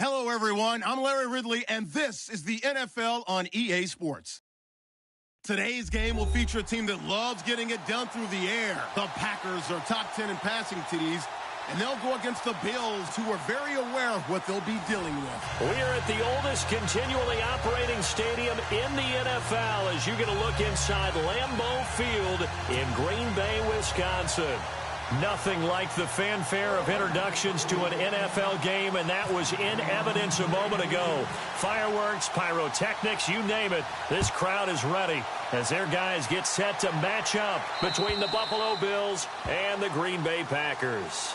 Hello, everyone. I'm Larry Ridley, and this is the NFL on EA Sports. Today's game will feature a team that loves getting it done through the air. The Packers are top 10 in passing TDs, and they'll go against the Bills, who are very aware of what they'll be dealing with. We're at the oldest continually operating stadium in the NFL as you get a look inside Lambeau Field in Green Bay, Wisconsin. Nothing like the fanfare of introductions to an NFL game, and that was in evidence a moment ago. Fireworks, pyrotechnics, you name it. This crowd is ready as their guys get set to match up between the Buffalo Bills and the Green Bay Packers.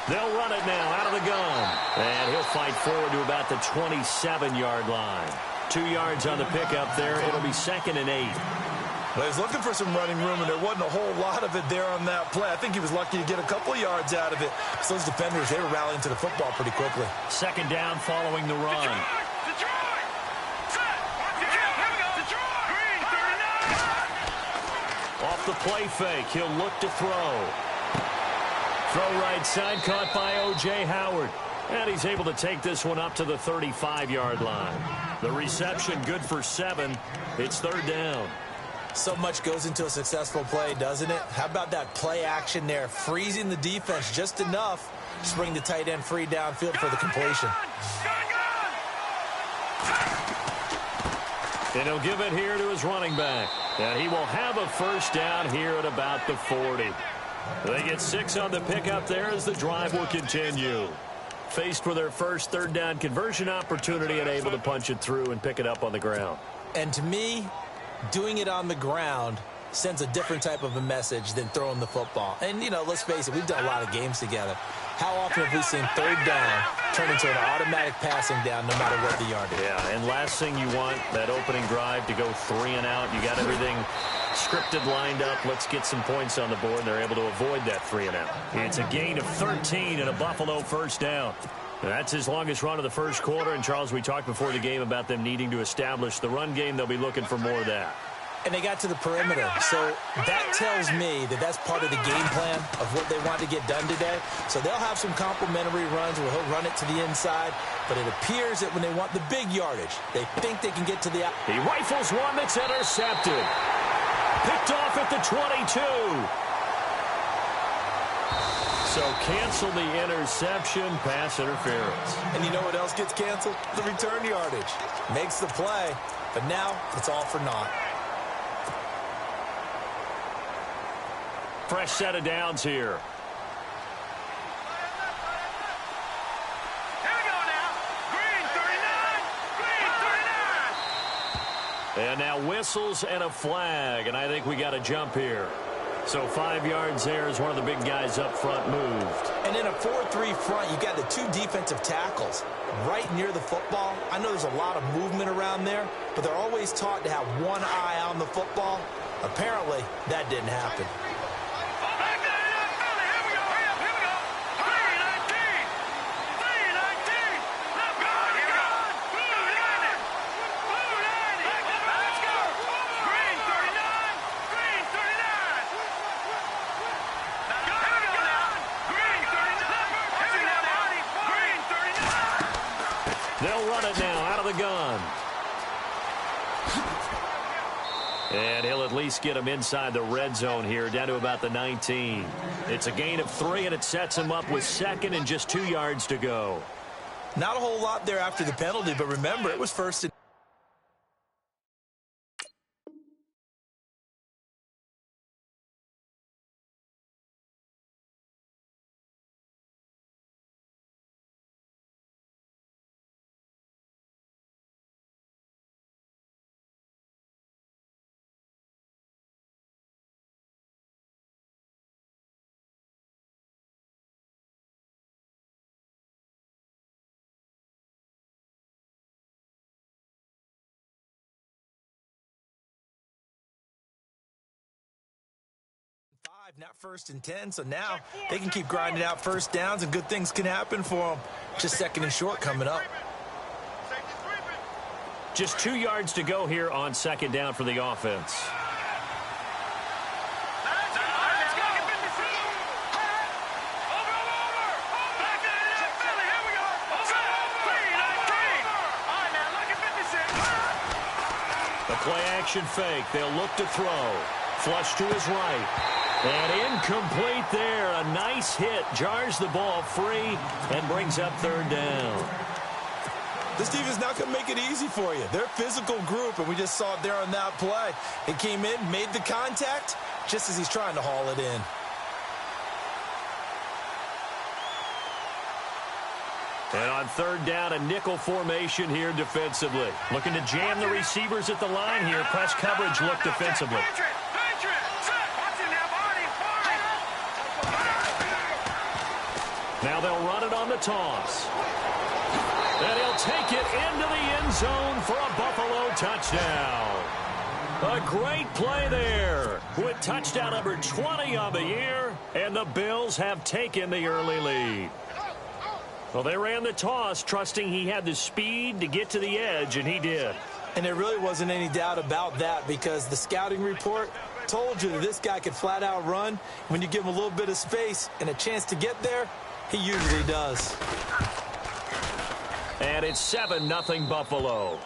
They'll run it now out of the gun. And he'll fight forward to about the 27-yard line. 2 yards on the pickup there. It'll be 2nd and 8. Well, he's looking for some running room, and there wasn't a whole lot of it there on that play. I think he was lucky to get a couple of yards out of it. So those defenders, they were rallying to the football pretty quickly. 2nd down following the run. Off the play fake, he'll look to throw. Throw right side, caught by O.J. Howard. And he's able to take this one up to the 35-yard line. The reception good for 7. It's 3rd down. So much goes into a successful play, doesn't it? How about that play action there? Freezing the defense just enough to bring the tight end free downfield for the completion. And he'll give it here to his running back. And he will have a 1st down here at about the 40. They get 6 on the pickup there as the drive will continue. Faced with their first 3rd down conversion opportunity and able to punch it through and pick it up on the ground. And to me, doing it on the ground sends a different type of a message than throwing the football. And, you know, let's face it, we've done a lot of games together. How often have we seen 3rd down turn into an automatic passing down no matter what the yardage? Yeah, and last thing you want, that opening drive to go 3 and out. You got everything scripted, lined up. Let's get some points on the board. And they're able to avoid that 3 and out. It's a gain of 13 and a Buffalo 1st down. That's his longest run of the first quarter. And, Charles, we talked before the game about them needing to establish the run game. They'll be looking for more of that. And they got to the perimeter. So that tells me that that's part of the game plan of what they want to get done today. So they'll have some complementary runs where he'll run it to the inside. But it appears that when they want the big yardage, they think they can get to the out. He rifles one that's intercepted. Picked off at the 22. So cancel the interception, pass interference. And you know what else gets canceled? The return yardage. Makes the play, but now it's all for naught. Fresh set of downs here. Here we go now. Green 39. And now whistles and a flag, and I think we got a jump here. So 5 yards there as one of the big guys up front moved. And in a 4-3 front, you got the 2 defensive tackles right near the football. I know there's a lot of movement around there, but they're always taught to have one eye on the football. Apparently, that didn't happen. They'll run it now out of the gun. And he'll at least get him inside the red zone here, down to about the 19. It's a gain of 3, and it sets him up with 2nd and just 2 yards to go. Not a whole lot there after the penalty, but remember, it was 1st and Not 1st and 10, so now they can keep grinding out first downs and good things can happen for them. Just 2nd and short coming up. Just 2 yards to go here on 2nd down for the offense. The play action fake. They'll look to throw. Flush to his right. And incomplete there. A nice hit. Jars the ball free and brings up 3rd down. This defense not going to make it easy for you. They're a physical group, and we just saw it there on that play. It came in, made the contact, just as he's trying to haul it in. And on 3rd down, a nickel formation here defensively. Looking to jam the receivers at the line here. Press coverage look defensively. Now they'll run it on the toss. And he'll take it into the end zone for a Buffalo touchdown. A great play there with touchdown number 20 on the year. And the Bills have taken the early lead. Well, they ran the toss, trusting he had the speed to get to the edge, and he did. And there really wasn't any doubt about that because the scouting report told you that this guy could flat out run. When you give him a little bit of space and a chance to get there, he usually does. And it's 7-0 Buffalo.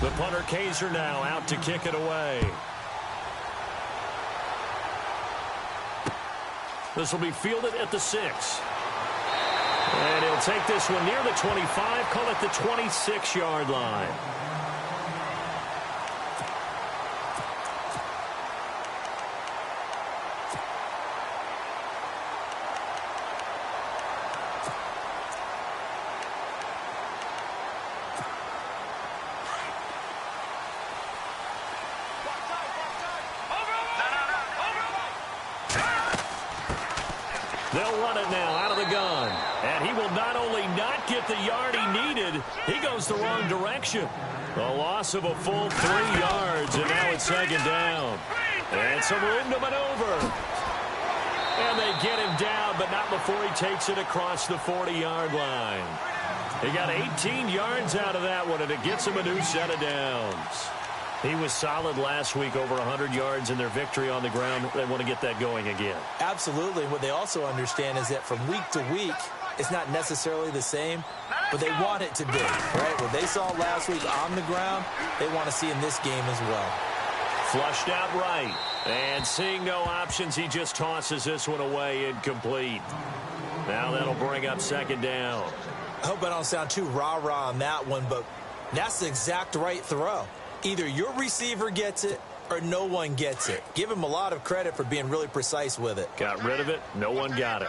The punter Kaiser now out to kick it away. This will be fielded at the 6. And he'll take this one near the 25, call it the 26-yard line. They'll run it now out of the gun. And he will not only not get the yard he needed, he goes the wrong direction. A loss of a full 3 yards, and now it's 2nd down. And some room to maneuver. And they get him down, but not before he takes it across the 40-yard line. He got 18 yards out of that one, and it gets him a new set of downs. He was solid last week, over 100 yards in their victory on the ground. They want to get that going again. Absolutely. What they also understand is that from week to week, it's not necessarily the same, but they want it to be, right? What they saw last week on the ground, they want to see in this game as well. Flushed out right. And seeing no options, he just tosses this one away incomplete. Now that'll bring up 2nd down. I hope I don't sound too rah-rah on that one, but that's the exact right throw. Either your receiver gets it or no one gets it. Give him a lot of credit for being really precise with it. Got rid of it. No one got it.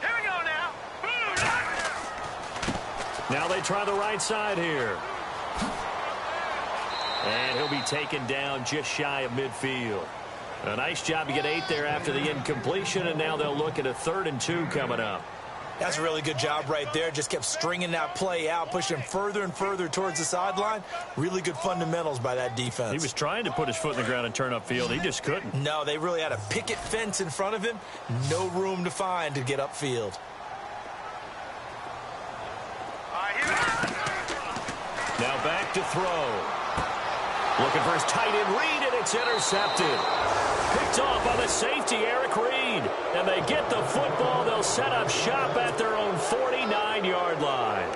Here we go now. Now they try the right side here. And he'll be taken down just shy of midfield. A nice job to get 8 there after the incompletion, and now they'll look at a 3rd and 2 coming up. That's a really good job right there. Just kept stringing that play out, pushing further and further towards the sideline. Really good fundamentals by that defense. He was trying to put his foot in the ground and turn upfield. He just couldn't. No, they really had a picket fence in front of him. No room to find to get upfield. Now back to throw. Looking for his tight end read, and it's intercepted. Picked off by the safety, Eric Reed. And they get the football. They'll set up shop at their own 49-yard line.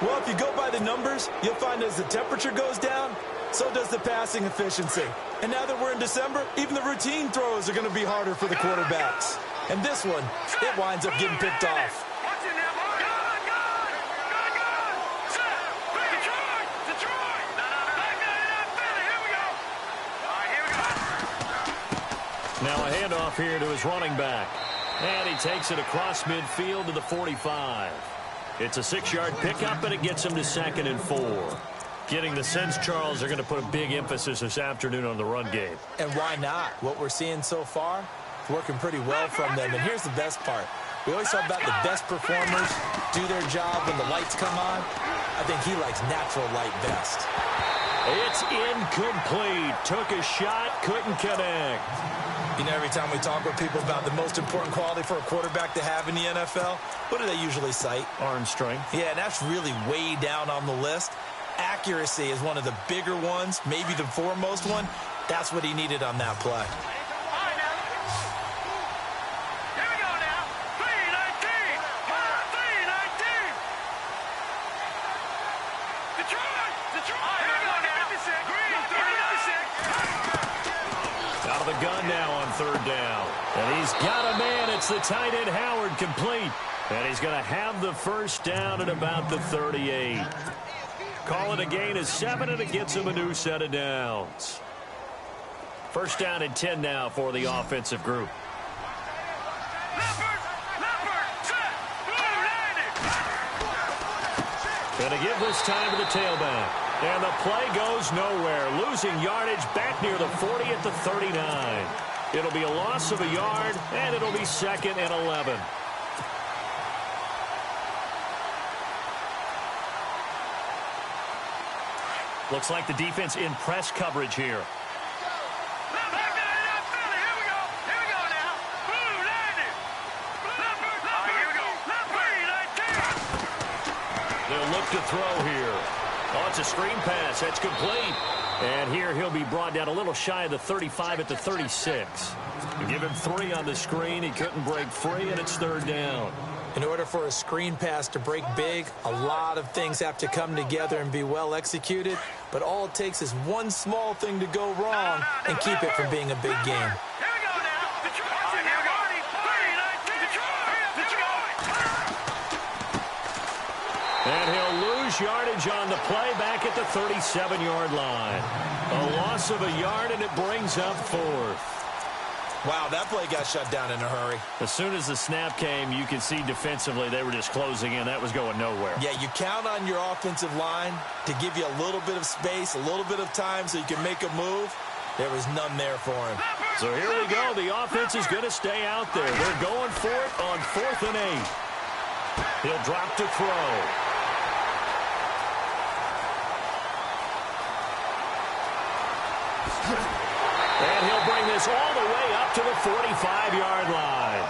Well, if you go by the numbers, you'll find as the temperature goes down, so does the passing efficiency. And now that we're in December, even the routine throws are going to be harder for the quarterbacks. And this one, it winds up getting picked off. Now a handoff here to his running back. And he takes it across midfield to the 45. It's a 6-yard pickup, and it gets him to 2nd and 4. Getting the sense, Charles, they're going to put a big emphasis this afternoon on the run game. And why not? What we're seeing so far, working pretty well from them. And here's the best part. We always talk about the best performers do their job when the lights come on. I think he likes natural light best. It's incomplete. Took a shot, couldn't connect. You know, every time we talk with people about the most important quality for a quarterback to have in the NFL, what do they usually cite? Arm strength. Yeah, and that's really way down on the list. Accuracy is one of the bigger ones, maybe the foremost one. That's what he needed on that play. Out of the gun now on third down. And he's got a man. It's the tight end Howard, complete. And he's going to have the first down at about the 38. Call it a gain of 7, and it gets him a new set of downs. First down and 10 now for the offensive group. Going to give this time to the tailback. And the play goes nowhere. Losing yardage back near the 40 at the 39. It'll be a loss of a yard, and it'll be 2nd and 11. Looks like the defense in press coverage here. They'll look to throw here. Oh, it's a screen pass. That's complete. And here he'll be brought down a little shy of the 35 at the 36. You give him 3 on the screen. He couldn't break free, and it's third down. In order for a screen pass to break big, a lot of things have to come together and be well executed. But all it takes is one small thing to go wrong and keep it from being a big game. And he'll lose yardage on the play back at the 37-yard line. A loss of a yard, and it brings up 4th. Wow, that play got shut down in a hurry. As soon as the snap came, you could see defensively they were just closing in. That was going nowhere. Yeah, you count on your offensive line to give you a little bit of space, a little bit of time so you can make a move. There was none there for him. So here we go. The offense is going to stay out there. They're going for it on 4th and 8. He'll drop to throw. And he'll bring this all the way up to the 45-yard line.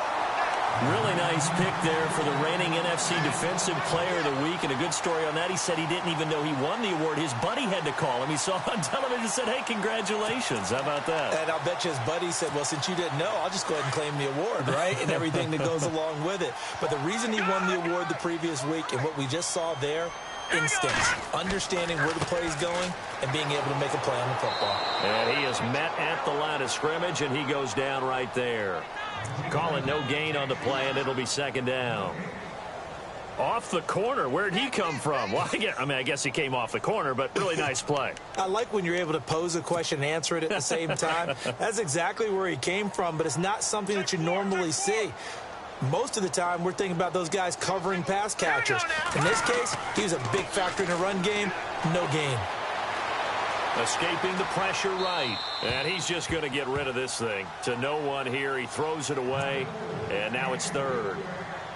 Really nice pick there for the reigning NFC Defensive Player of the Week. And a good story on that, he said he didn't even know he won the award. His buddy had to call him. He saw him on television and said, hey, congratulations. How about that? And I'll bet you his buddy said, well, since you didn't know, I'll just go ahead and claim the award, right? And everything that goes along with it. But the reason he won the award the previous week and what we just saw there, instincts, understanding where the play is going and being able to make a play on the football. And he is met at the line of scrimmage, and he goes down right there. Call it no gain on the play, and it'll be 2nd down. Off the corner. Where'd he come from? Well, I guess he came off the corner, but really nice play. I like when you're able to pose a question and answer it at the same time. That's exactly where he came from, but it's not something that you normally see. Most of the time, we're thinking about those guys covering pass catchers. In this case, he was a big factor in the run game. No gain. Escaping the pressure right. And he's just going to get rid of this thing. To no one here. He throws it away. And now it's 3rd.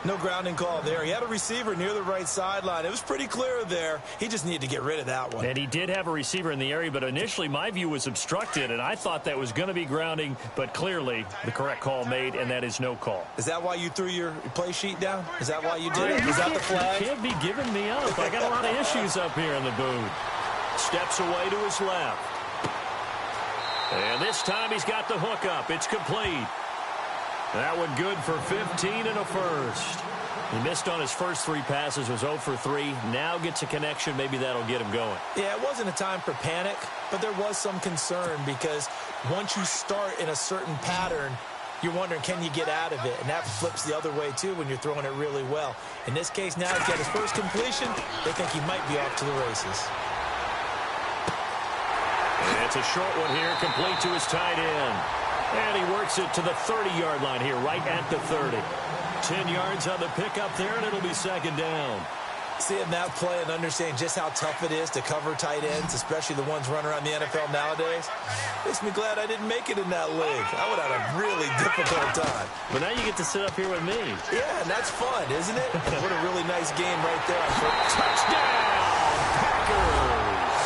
No grounding call there. He had a receiver near the right sideline. It was pretty clear there. He just needed to get rid of that one. And he did have a receiver in the area, but initially my view was obstructed, and I thought that was going to be grounding, but clearly the correct call made, and that is no call. Is that why you threw your play sheet down? Is that why you did it? Is that the flag? You can't be giving me up. I got a lot of issues up here in the booth. Steps away to his left. And this time he's got the hook up. It's complete. That one good for 15 and a first. He missed on his first 3 passes, was 0 for 3. Now gets a connection. Maybe that'll get him going. Yeah, it wasn't a time for panic, but there was some concern because once you start in a certain pattern, you're wondering, can you get out of it? And that flips the other way, too, when you're throwing it really well. In this case, now he's got his first completion. They think he might be off to the races. And it's a short one here, complete to his tight end. And he works it to the 30-yard line here, right at the 30. 10 yards on the pickup there, and it'll be 2nd down. Seeing that play and understanding just how tough it is to cover tight ends, especially the ones running around the NFL nowadays, makes me glad I didn't make it in that league. I would have had a really difficult time. But now you get to sit up here with me. Yeah, and that's fun, isn't it? What a really nice game right there. Touchdown, Packers.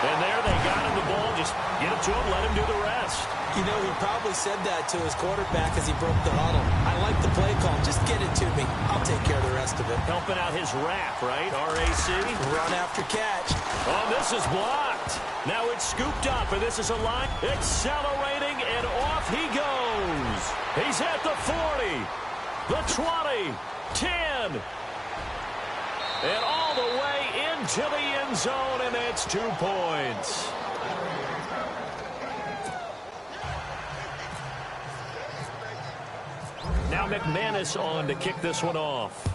And there they got him the ball. Just get it to him, let him do the rest. You know, he probably said that to his quarterback as he broke the huddle. I like the play call. Just get it to me. I'll take care of the rest of it. Helping out his rack, right? RAC. Run after catch. Oh, this is blocked. Now it's scooped up, and this is a line. Accelerating, and off he goes. He's at the 40, the 20, 10, and all the way into the end zone, and that's 2 points. Now McManus on to kick this one off.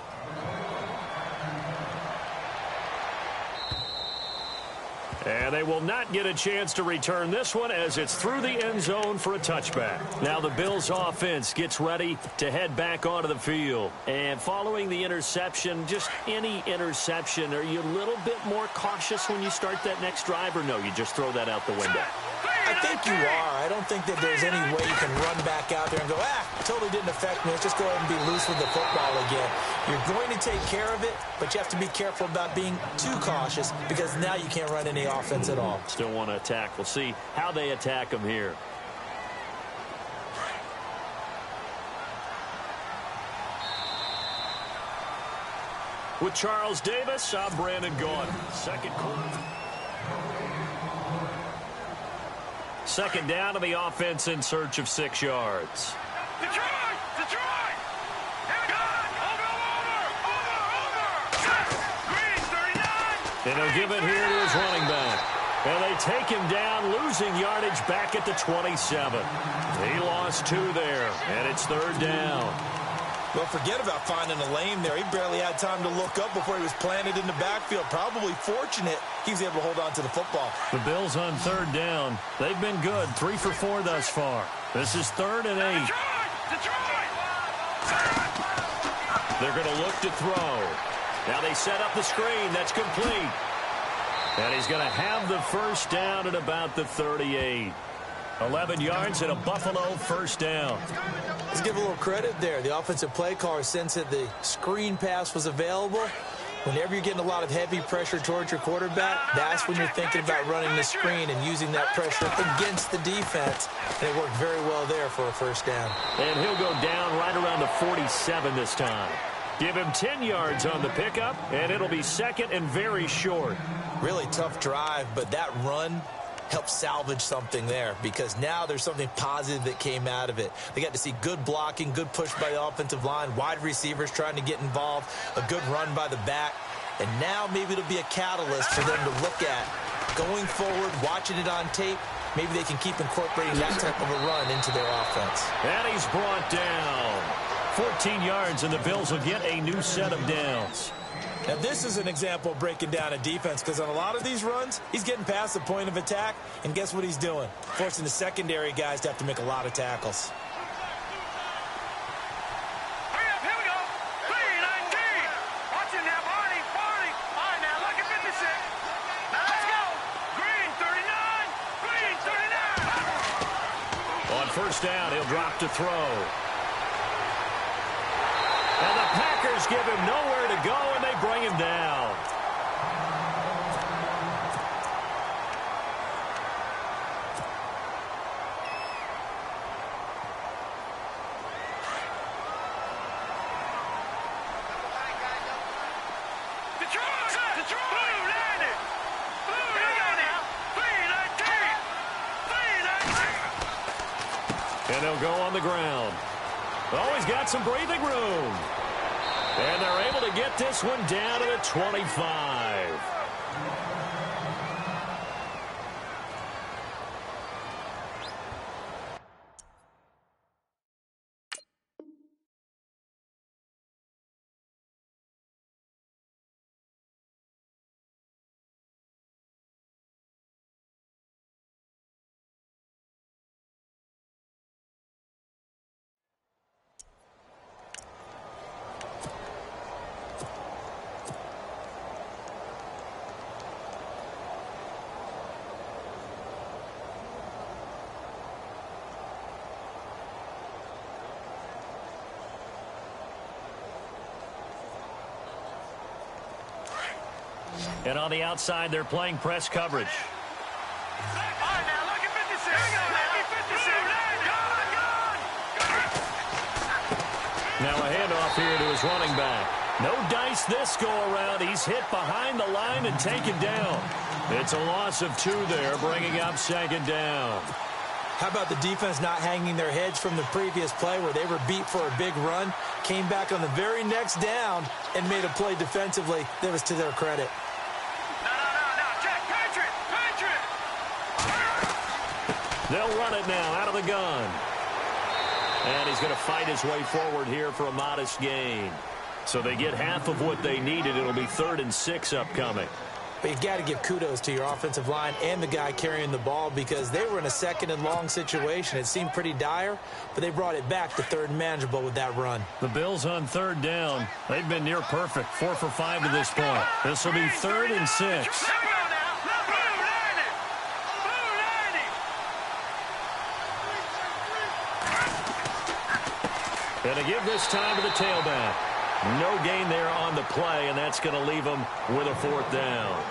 And they will not get a chance to return this one as it's through the end zone for a touchback. Now the Bills offense gets ready to head back onto the field. And following the interception, just any interception, are you a little bit more cautious when you start that next drive, or no, you just throw that out the window? I think you are. I don't think that there's any way you can run back out there and go, totally didn't affect me. Let's just go ahead and be loose with the football again. You're going to take care of it, but you have to be careful about being too cautious because now you can't run any offense at all. Still want to attack. We'll see how they attack them here. With Charles Davis, I'm Brandon Gaudin. Second quarter. Second down to the offense in search of 6 yards. Detroit! Detroit! Here we go! Over! Green, 39! And he'll give it here to his running back. And they take him down, losing yardage back at the 27. He lost 2 there, and it's third down. Well, forget about finding a lane there. He barely had time to look up before he was planted in the backfield. Probably fortunate he was able to hold on to the football. The Bills on third down. They've been good, 3 for 4 thus far. This is 3rd and 8. Detroit! They're going to look to throw. Now they set up the screen. That's complete. And he's going to have the first down at about the 38. 11 yards and a Buffalo first down. Let's give a little credit there. The offensive play caller, since that the screen pass was available, whenever you're getting a lot of heavy pressure towards your quarterback, that's when you're thinking about running the screen and using that pressure against the defense. And it worked very well there for a first down. And he'll go down right around the 47 this time. Give him 10 yards on the pickup, and it'll be second and very short. Really tough drive, but that run help salvage something there because now there's something positive that came out of it. They got to see good blocking, good push by the offensive line, wide receivers trying to get involved, a good run by the back, and now maybe it'll be a catalyst for them to look at going forward, watching it on tape. Maybe they can keep incorporating that type of a run into their offense. And he's brought down. 14 yards, and the Bills will get a new set of downs. Now, this is an example of breaking down a defense because on a lot of these runs, he's getting past the point of attack, and guess what he's doing? Forcing the secondary guys to have to make a lot of tackles. Hurry up, here we go! 3-19! Watch it now, Barney! All right, now, look at 56! Now, let's go! Green, 39! Green, 39! On first down, he'll drop to throw. And the Packers give him nowhere to go, and they bring him down. Detroit! Blue landed! Blue landed! 3-19! And they'll go on the ground. Oh, he's got some breathing room. And they're able to get this one down to the 25. And on the outside, they're playing press coverage. All right, now, look at 56. Here we go, now. 56. Now a handoff here to his running back. No dice this go-around. He's hit behind the line and taken down. It's a loss of 2 there, bringing up second down. How about the defense not hanging their heads from the previous play where they were beat for a big run, came back on the very next down, and made a play defensively that was to their credit. No, Jack, Patriot. They'll run it now out of the gun. And he's going to fight his way forward here for a modest gain. So they get half of what they needed. It'll be 3rd and 6 upcoming. But you've got to give kudos to your offensive line and the guy carrying the ball because they were in a 2nd and long situation. It seemed pretty dire, but they brought it back to 3rd and manageable with that run. The Bills on 3rd down. They've been near perfect, 4 for 5 to this point. This will be 3rd and 6. And to give this time to the tailback. No gain there on the play, and that's going to leave them with a 4th down.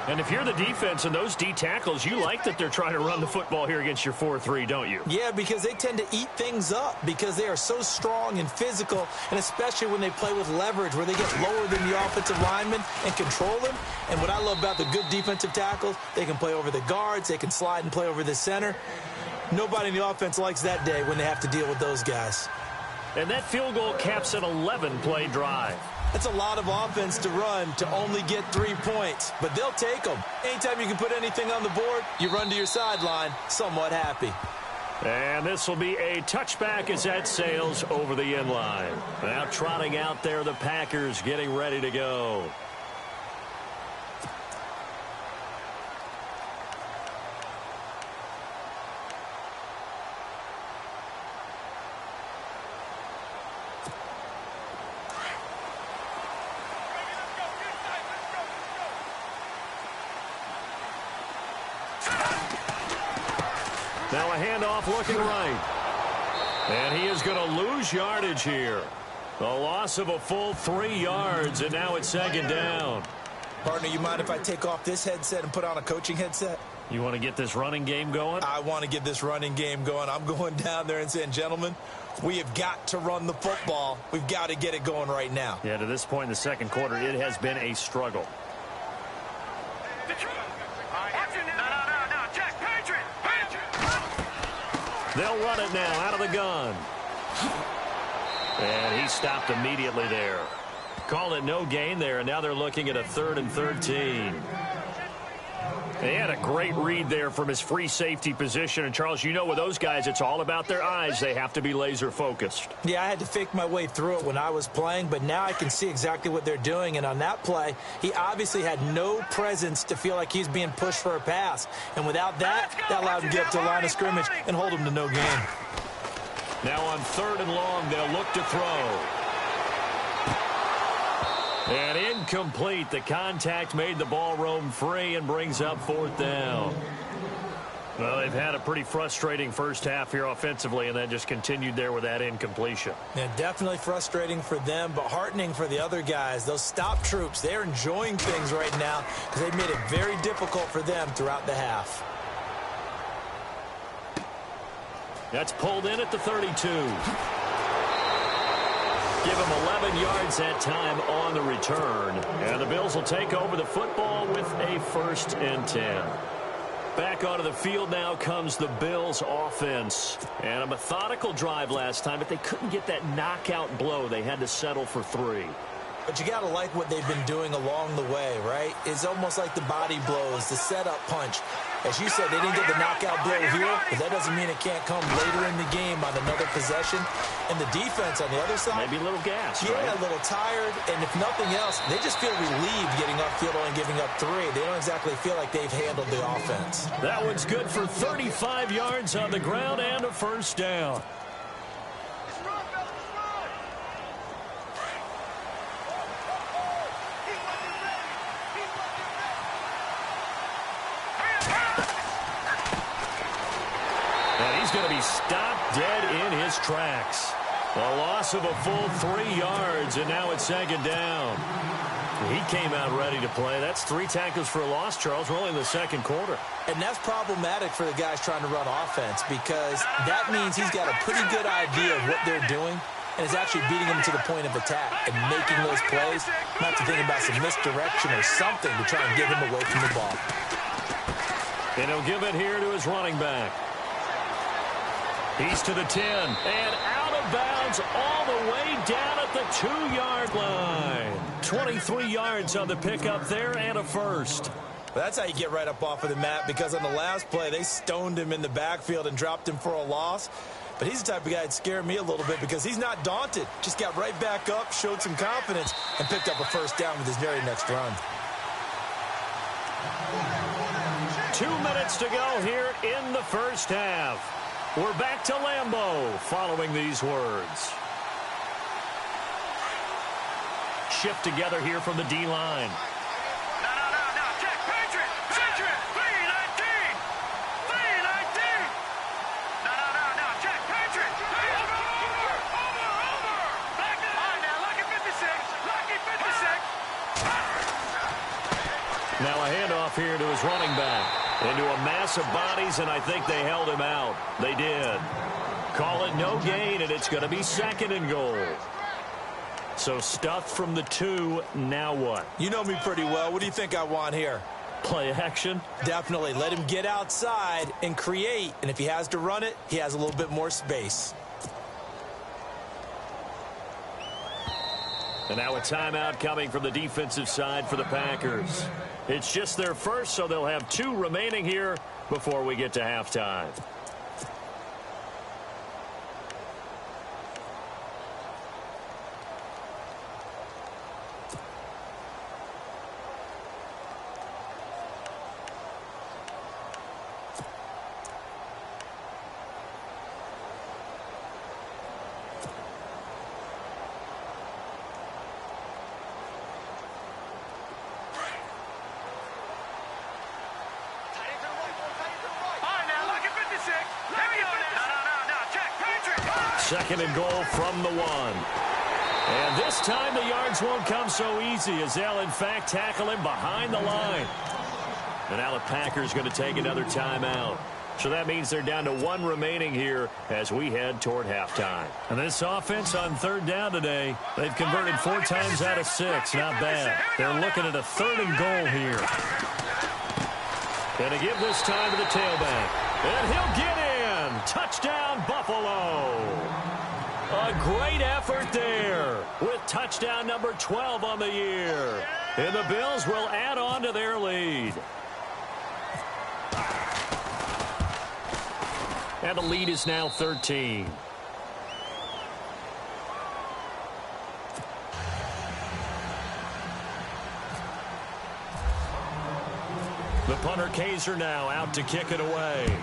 And if you're the defense and those D tackles, you like that they're trying to run the football here against your 4-3, don't you? Yeah, because they tend to eat things up because they are so strong and physical, and especially when they play with leverage where they get lower than the offensive linemen and control them. And what I love about the good defensive tackles, they can play over the guards, they can slide and play over the center. Nobody in the offense likes that day when they have to deal with those guys. And that field goal caps an 11-play drive. That's a lot of offense to run to only get 3 points, but they'll take them. Anytime you can put anything on the board, you run to your sideline somewhat happy. And this will be a touchback as that sails over the end line. Now trotting out there, the Packers getting ready to go. Now a handoff looking right. And he is going to lose yardage here. A loss of a full 3 yards, and now it's 2nd down. Partner, you mind if I take off this headset and put on a coaching headset? You want to get this running game going? I want to get this running game going. I'm going down there and saying, gentlemen, we have got to run the football. We've got to get it going right now. Yeah, to this point in the 2nd quarter, it has been a struggle. They'll run it now out of the gun. And he stopped immediately there. Call it no gain there, and now they're looking at a 3rd and 13. They had a great read there from his free safety position. And, Charles, you know with those guys, it's all about their eyes. They have to be laser focused. Yeah, I had to fake my way through it when I was playing, but now I can see exactly what they're doing. And on that play, he obviously had no presence to feel like he's being pushed for a pass. And without that, that allowed him to get up to the line of scrimmage and hold him to no gain. Now on 3rd and long, they'll look to throw. And incomplete. The contact made the ball roam free and brings up 4th down. Well, they've had a pretty frustrating first half here offensively, and then just continued there with that incompletion. Yeah, definitely frustrating for them, but heartening for the other guys. Those stop troops, they're enjoying things right now because they've made it very difficult for them throughout the half. That's pulled in at the 32. Give him 11 yards that time on the return. And the Bills will take over the football with a 1st and 10. Back onto the field now comes the Bills offense. And a methodical drive last time, but they couldn't get that knockout blow. They had to settle for 3. But you got to like what they've been doing along the way, right? It's almost like the body blows, the setup punch. As you said, they didn't get the knockout blow here, but that doesn't mean it can't come later in the game on another possession. And the defense on the other side, maybe a little gas, yeah, right? A little tired. And if nothing else, they just feel relieved getting upfield and giving up 3. They don't exactly feel like they've handled the offense. That one's good for 35 yards on the ground and a 1st down. Going to be stopped dead in his tracks. A loss of a full 3 yards, and now it's 2nd down. He came out ready to play. That's 3 tackles for a loss, Charles. We're only in the second quarter. And that's problematic for the guys trying to run offense because that means he's got a pretty good idea of what they're doing and is actually beating them to the point of attack and making those plays. Not to think about some misdirection or something to try and get him away from the ball. And he'll give it here to his running back. He's to the 10 and out of bounds all the way down at the 2-yard line. 23 yards on the pickup there and a first. That's how you get right up off of the mat because on the last play, they stoned him in the backfield and dropped him for a loss. But he's the type of guy that scared me a little bit because he's not daunted. Just got right back up, showed some confidence, and picked up a first down with his very next run. 2 minutes to go here in the first half. We're back to Lambeau following these words. Shift together here from the D-line. No. Check. Patriot. 319. 319. No. Check. Patriot. Over. Back it. All right, now, lucky 56. Lucky 56. Now a handoff here to his running back. Into a mass of bodies, and I think they held him out. They did. Call it no gain, and it's going to be 2nd and goal. So stuffed from the 2, now what? You know me pretty well. What do you think I want here? Play action? Definitely. Let him get outside and create, and if he has to run it, he has a little bit more space. And now a timeout coming from the defensive side for the Packers. It's just their first, so they'll have 2 remaining here before we get to halftime. Second and goal from the 1. And this time the yards won't come so easy as they'll, in fact, tackle him behind the line. And now the Packers going to take another timeout. So that means they're down to 1 remaining here as we head toward halftime. And this offense on 3rd down today, they've converted 4 times out of 6. Not bad. They're looking at a 3rd and goal here. Going to give this time to the tailback. And he'll get in. Touchdown, Buffalo. A great effort there with touchdown number 12 on the year. And the Bills will add on to their lead. And the lead is now 13. The punter Kaiser now out to kick it away.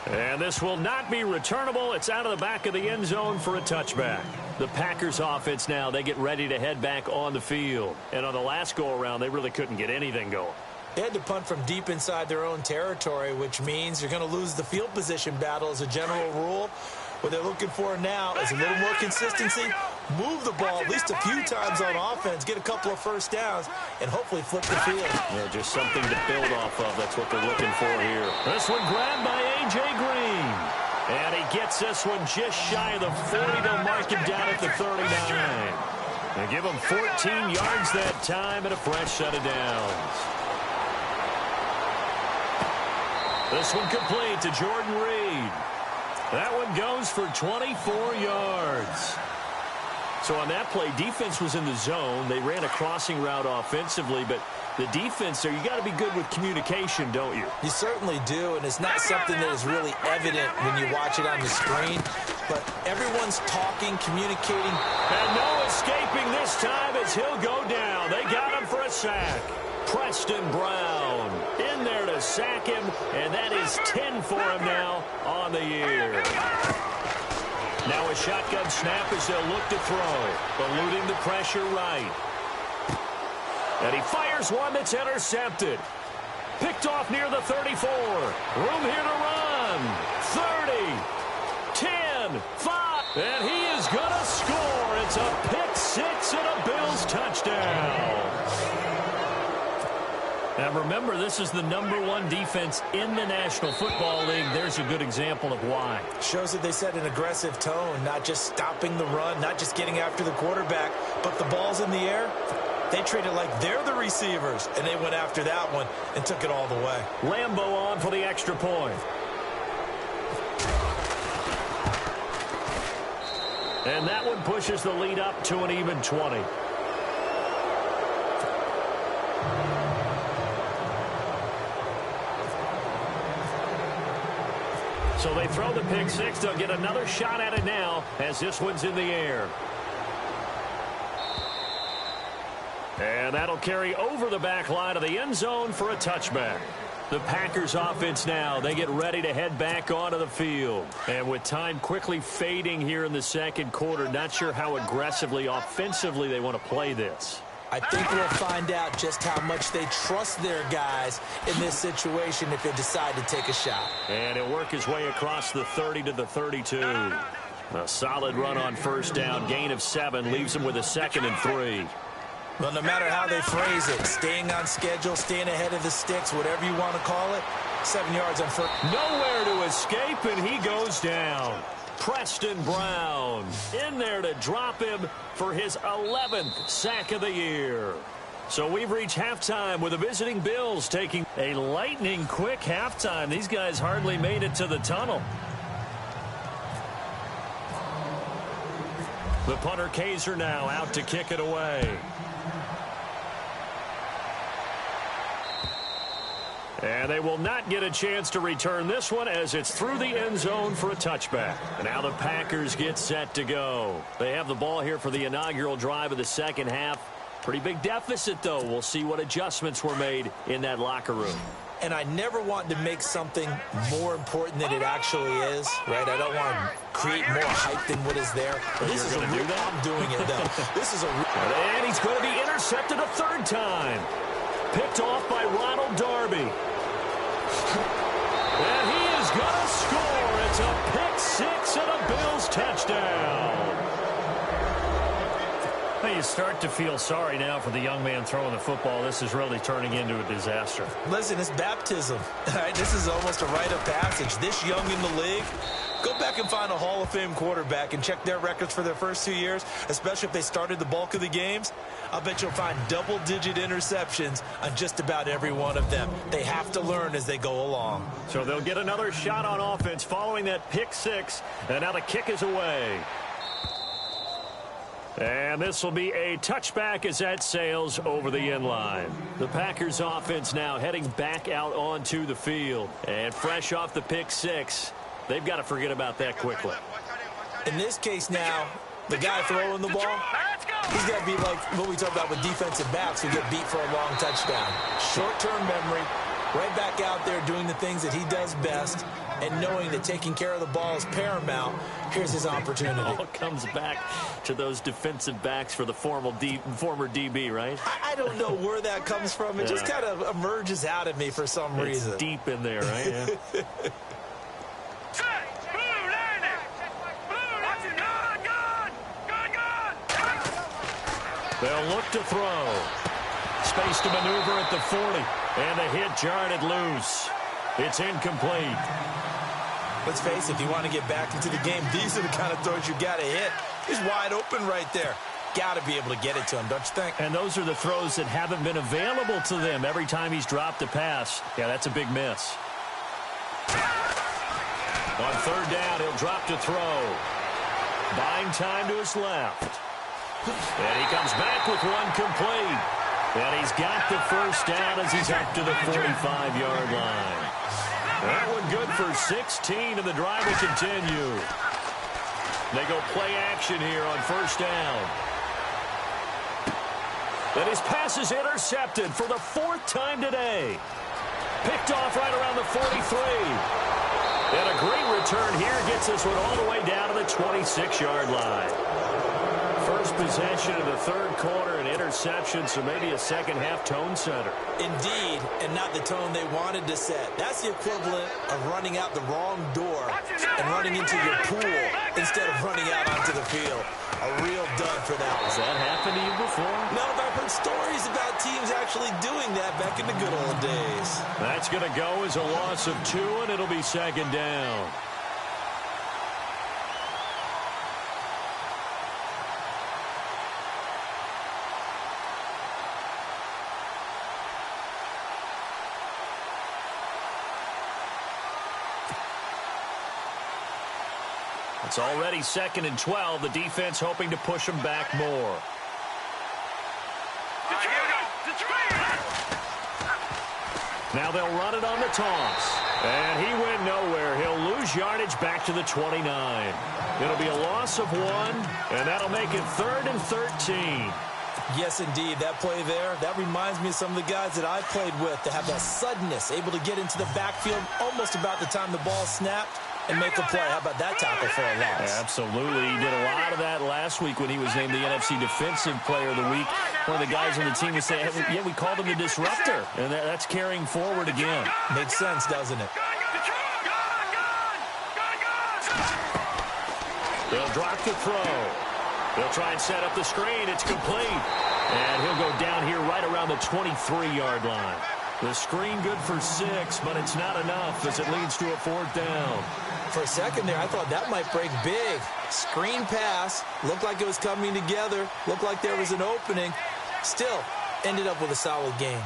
And this will not be returnable. It's out of the back of the end zone for a touchback. The Packers offense now, they get ready to head back on the field. And on the last go-around, they really couldn't get anything going. They had to punt from deep inside their own territory, which means you're going to lose the field position battle as a general rule. What they're looking for now is a little more consistency, move the ball at least a few times on offense, get a couple of first downs, and hopefully flip the field. Yeah, just something to build off of. That's what they're looking for here. This one grabbed by A.J. Green. And he gets this one just shy of the 40. They'll mark him down at the 39. They give him 14 yards that time and a fresh set of downs. This one complete to Jordan Reed. That one goes for 24 yards. So on that play, defense was in the zone. They ran a crossing route offensively, but the defense there, you got to be good with communication, don't you? You certainly do, and it's not something that is really evident when you watch it on the screen. But everyone's talking, communicating. And no escaping this time as he'll go down. They got him for a sack. Preston Brown in there to sack him, and that is 10 for him now on the year. Now a shotgun snap as they'll look to throw, eluding the pressure right. And he fires one that's intercepted. Picked off near the 34. Room here to run. 30, 10, 5. And he is is going to score. It's a pick six and a Bills touchdown. And remember, this is the #1 defense in the National Football League. There's a good example of why. Shows that they set an aggressive tone, not just stopping the run, not just getting after the quarterback, but the ball's in the air. They treat it like they're the receivers, and they went after that one and took it all the way. Lambeau on for the extra point. And that one pushes the lead up to an even 20. So they throw the pick six. They'll get another shot at it now as this one's in the air. And that'll carry over the back line of the end zone for a touchback. The Packers offense now, they get ready to head back onto the field. And with time quickly fading here in the second quarter, not sure how aggressively, offensively they want to play this. I think we'll find out just how much they trust their guys in this situation if they decide to take a shot. And he'll work his way across the 30 to the 32. A solid run on first down. Gain of 7 leaves him with a 2nd and 3. Well, no matter how they phrase it, staying on schedule, staying ahead of the sticks, whatever you want to call it, 7 yards on first. Nowhere to escape, and he goes down. Preston Brown in there to drop him for his 11th sack of the year. So we've reached halftime with the visiting Bills taking a lightning-quick halftime. These guys hardly made it to the tunnel. The punter Kaiser now out to kick it away. And they will not get a chance to return this one as it's through the end zone for a touchback. And now the Packers get set to go. They have the ball here for the inaugural drive of the second half. Pretty big deficit, though. We'll see what adjustments were made in that locker room. And I never want to make something more important than it actually is, right? I don't want to create more hype than what is there. But this is a real, I'm doing it, though. This is a and he's going to be intercepted a 3rd time. Picked off by Ronald Darby. And he is going to score. It's a pick six and a Bills touchdown. Well, you start to feel sorry now for the young man throwing the football. This is really turning into a disaster. Listen, it's baptism. Right? This is almost a rite of passage. This young in the league, go back and find a Hall of Fame quarterback and check their records for their first 2 years, especially if they started the bulk of the games. I'll bet you'll find double-digit interceptions on just about every one of them. They have to learn as they go along. So they'll get another shot on offense following that pick six, and now the kick is away. And this will be a touchback as that sails over the end line. The Packers offense now heading back out onto the field. And fresh off the pick six, they've got to forget about that quickly. In this case now, the guy throwing the ball, he's got to be like what we talk about with defensive backs who get beat for a long touchdown. Short-term memory, right back out there doing the things that he does best, and knowing that taking care of the ball is paramount. Here's his opportunity. It all comes back to those defensive backs for the former DB, right? I don't know where that comes from. It just kind of emerges out of me for some reason. It's deep in there, right? Yeah. They'll look to throw. Space to maneuver at the 40. And the hit jarred loose. It's incomplete. Let's face it, if you want to get back into the game, these are the kind of throws you got to hit. He's wide open right there. Got to be able to get it to him, don't you think? And those are the throws that haven't been available to them every time he's dropped a pass. Yeah, that's a big miss. On 3rd down, he'll drop to throw. Buying time to his left. And he comes back with one complete. And he's got the first down as he's up to the 45-yard line. That one good for 16, and the drive will continue. They go play action here on 1st down. And his pass is intercepted for the 4th time today. Picked off right around the 43. And a great return here gets this one all the way down to the 26-yard line. First possession of the 3rd quarter, an interception, so maybe a second-half tone setter. Indeed, and not the tone they wanted to set. That's the equivalent of running out the wrong door and running into your pool instead of running out onto the field. A real dud for that one. Has that happened to you before? No, but I've heard stories about teams actually doing that back in the good old days. That's going to go as a loss of 2, and it'll be second down. It's already 2nd and 12. The defense hoping to push them back more. Now they'll run it on the toss. And he went nowhere. He'll lose yardage back to the 29. It'll be a loss of 1, and that'll make it 3rd and 13. Yes, indeed. That play there, that reminds me of some of the guys that I played with that have that suddenness, able to get into the backfield almost about the time the ball snapped and make a play. How about that tackle for a loss? Absolutely. He did a lot of that last week when he was named the NFC Defensive Player of the Week. One of the guys on the team was saying, yeah, we called him the disruptor. And that's carrying forward again. Makes sense, doesn't it? They'll drop the throw. They'll try and set up the screen. It's complete. And he'll go down here right around the 23-yard line. The screen good for 6, but it's not enough as it leads to a 4th down. For a second there, I thought that might break big. Screen pass. Looked like it was coming together. Looked like there was an opening. Still, ended up with a solid game.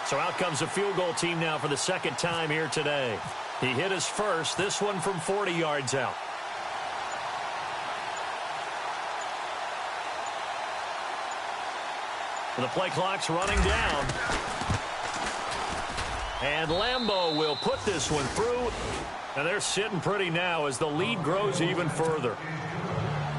So out comes the field goal team now for the 2nd time here today. He hit his first, this one from 40 yards out. The play clock's running down. And Lambeau will put this one through. And they're sitting pretty now as the lead grows even further.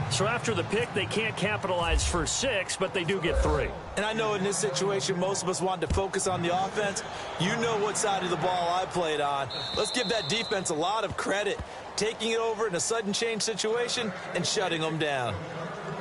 So after the pick, they can't capitalize for 6, but they do get 3. And I know in this situation, most of us wanted to focus on the offense. You know what side of the ball I played on. Let's give that defense a lot of credit. Taking it over in a sudden change situation and shutting them down.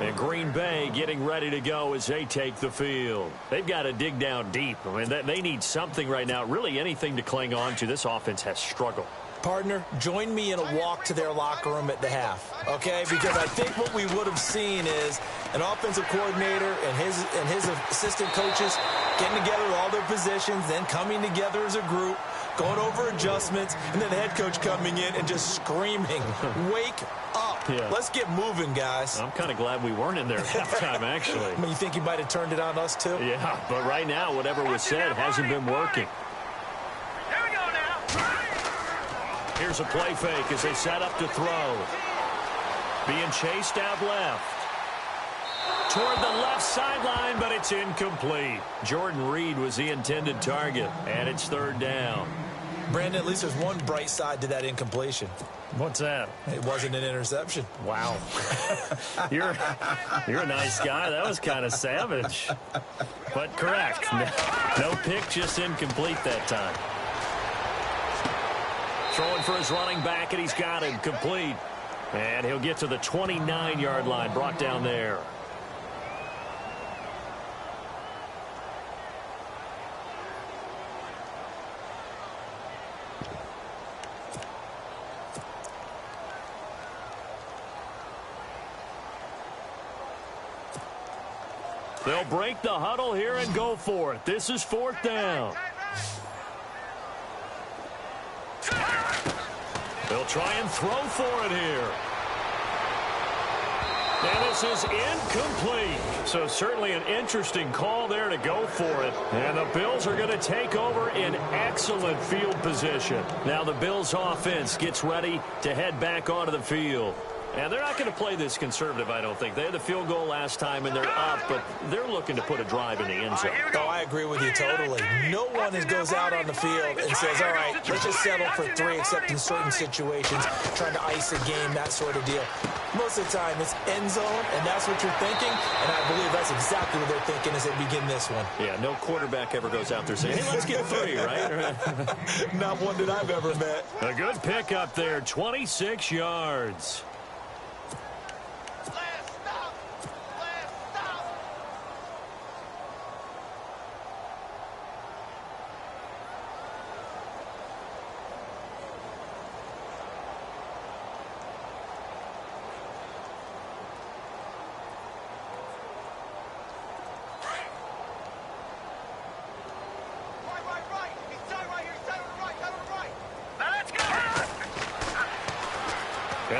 And Green Bay getting ready to go as they take the field. They've got to dig down deep. I mean, they need something right now, really anything to cling on to. This offense has struggled. Partner, join me in a walk to their locker room at the half, okay? Because I think what we would have seen is an offensive coordinator and his assistant coaches getting together with all their positions, then coming together as a group, going over adjustments, and then the head coach coming in and just screaming, wake up. Yeah. Let's get moving, guys. I'm kind of glad we weren't in there at halftime, actually. I mean, you think he might have turned it on us, too? Yeah, but right now, whatever was said hasn't been working. Here's a play fake as they set up to throw. Being chased out left. Toward the left sideline, but it's incomplete. Jordan Reed was the intended target, and it's 3rd down. Brandon, at least there's one bright side to that incompletion. What's that? It wasn't an interception. Wow. You're a nice guy. That was kind of savage. But correct. No pick, just incomplete that time. Throwing for his running back, and he's got him complete. And he'll get to the 29-yard line, brought down there. They'll break the huddle here and go for it. This is 4th down. They'll try and throw for it here. And this is incomplete. So certainly an interesting call there to go for it. And the Bills are going to take over in excellent field position. Now the Bills offense gets ready to head back onto the field. And they're not going to play this conservative, I don't think. They had the field goal last time, and they're up, but they're looking to put a drive in the end zone. Oh, I agree with you totally. No one goes out on the field and says, all right, let's just settle for 3, except in certain situations, trying to ice a game, that sort of deal. Most of the time, it's end zone, and that's what you're thinking, and I believe that's exactly what they're thinking as they begin this one. Yeah, no quarterback ever goes out there saying, hey, let's get 3, right? Not one that I've ever met. A good pick up there, 26 yards.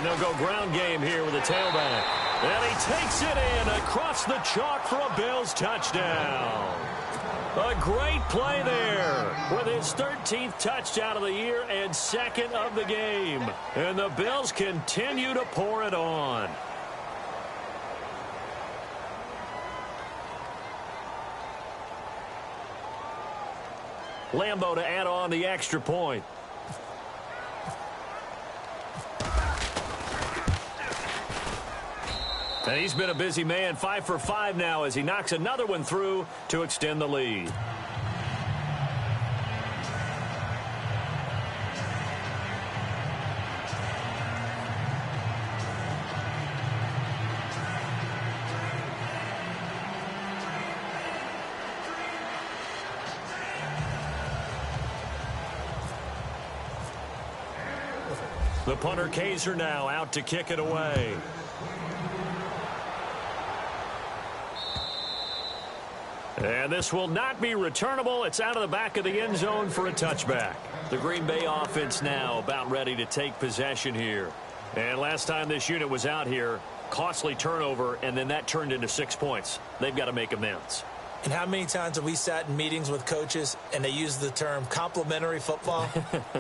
And they'll go ground game here with a tailback. And he takes it in across the chalk for a Bills touchdown. A great play there with his 13th touchdown of the year and second of the game. And the Bills continue to pour it on. Lambeau to add on the extra point. And he's been a busy man, 5 for 5 now as he knocks another one through to extend the lead. The punter Kaiser now out to kick it away. And this will not be returnable. It's out of the back of the end zone for a touchback. The Green Bay offense now about ready to take possession here. And last time this unit was out here, costly turnover, and then that turned into 6 points. They've got to make amends. And how many times have we sat in meetings with coaches and they use the term complementary football?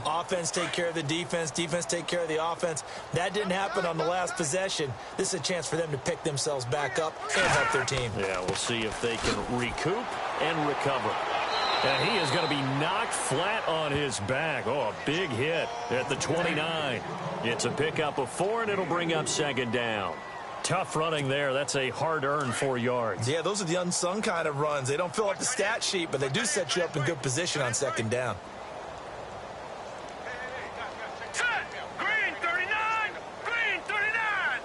Offense take care of the defense, defense take care of the offense. That didn't happen on the last possession. This is a chance for them to pick themselves back up and help their team. Yeah, we'll see if they can recoup and recover. And he is going to be knocked flat on his back. Oh, a big hit at the 29. It's a pickup of 4, and it'll bring up second down. Tough running there. That's a hard-earned 4 yards. Yeah, those are the unsung kind of runs. They don't fill up the stat sheet, but they do set you up in good position on second down. Set. Green 39. Green 39.